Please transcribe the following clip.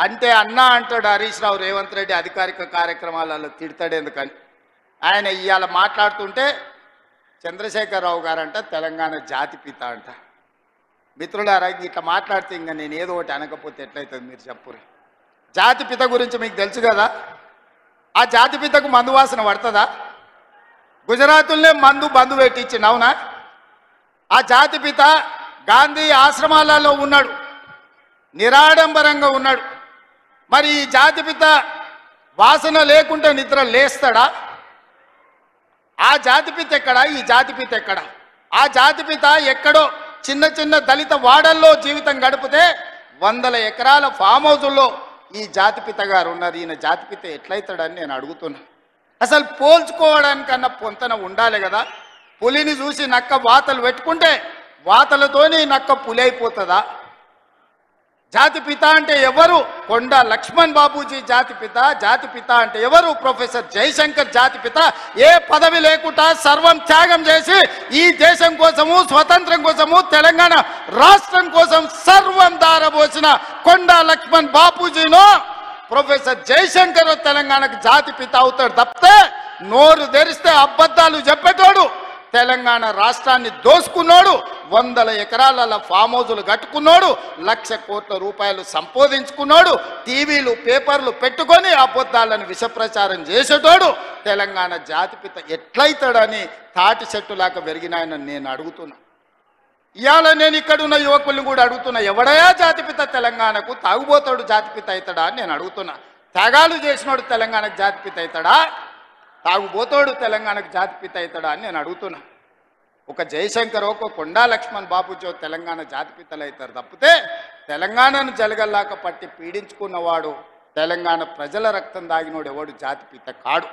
అంటే అన్నా అంటాడు హరీష్ రావు రేవంత్ రెడ్డి అధికారిక కార్యక్రమాలలో తిడతాడు ఎందుకని. ఆయన ఇవాళ మాట్లాడుతుంటే చంద్రశేఖరరావు గారంట తెలంగాణ జాతిపిత అంట. మిత్రులారా ఇట్లా మాట్లాడితే ఇంకా నేను ఏదో ఒకటి అనకపోతే ఎట్లయితుంది మీరు చెప్పురు. జాతిపిత గురించి మీకు తెలుసు కదా. ఆ జాతిపితకు మందు వాసన పడుతుందా? గుజరాతుల్నే బంధు పెట్టించింది అవునా? ఆ జాతిపిత గాంధీ ఆశ్రమాలలో ఉన్నాడు, నిరాడంబరంగా ఉన్నాడు. మరి ఈ జాతిపిత వాసన లేకుంటే నిద్ర లేస్తాడా? ఆ జాతిపిత ఎక్కడా? ఈ జాతిపిత ఎక్కడా? ఆ జాతిపిత ఎక్కడో చిన్న చిన్న దళిత వాడల్లో జీవితం గడిపితే 100 ఎకరాల ఫామ్ హౌజుల్లో ఈ జాతిపిత గారు ఉన్నారు. ఈయన జాతిపిత ఎట్లయితాడని నేను అడుగుతున్నా. అసలు పోల్చుకోవడానికన్నా పొంతన ఉండాలి కదా. పులిని చూసి నక్క వాతలు పెట్టుకుంటే వాతలతోని నక్క పులి అయిపోతుందా? జాతిపిత అంటే ఎవరు? కొండ లక్ష్మణ్ బాబూజీ జాతిపిత. జాతిపిత అంటే ఎవరు? ప్రొఫెసర్ జయశంకర్ జాతిపిత. ఏ పదవి లేకుండా సర్వం త్యాగం చేసి ఈ దేశం కోసము, స్వతంత్రం కోసము, తెలంగాణ రాష్ట్రం కోసం సర్వం దారబోసిన కొండ లక్ష్మణ్ బాపూజీనో ప్రొఫెసర్ జయశంకర్ తెలంగాణకు జాతిపిత అవుతాడు తప్పితే నోరు తెరిస్తే అబద్ధాలు చెప్పేటోడు, తెలంగాణ రాష్ట్రాన్ని దోసుకున్నాడు, 100 ఎకరాల ఫామ్ హౌజులు కట్టుకున్నాడు, 1,00,000 కోట్ల రూపాయలు సంపాదించుకున్నాడు, టీవీలు పేపర్లు పెట్టుకొని అబద్ధాలను విషప్రచారం చేసేటోడు తెలంగాణ జాతిపిత ఎట్లయితాడని తాటి చెట్టులాగా పెరిగినాయని నేను అడుగుతున్నా. ఇవాళ నేను ఇక్కడున్న యువకుల్ని కూడా అడుగుతున్నా, ఎవడయా జాతిపిత తెలంగాణకు? తాగుబోతాడు జాతిపిత అవుతాడా అని నేను అడుగుతున్నా. త్యాగాలు చేసినోడు తెలంగాణకు జాతిపిత అవుతాడా? తాగుబోతాడు తెలంగాణకు జాతిపిత అవుతాడా అని నేను అడుగుతున్నా. ఒక జయశంకర్, ఒక కొండా లక్ష్మణ్ బాబూజీ తెలంగాణ జాతిపితలు అవుతారు తప్పితే తెలంగాణను జలగల్లాక పట్టి పీడించుకున్నవాడు, తెలంగాణ ప్రజల రక్తం దాగినోడు ఎవడు జాతిపిత కాడు.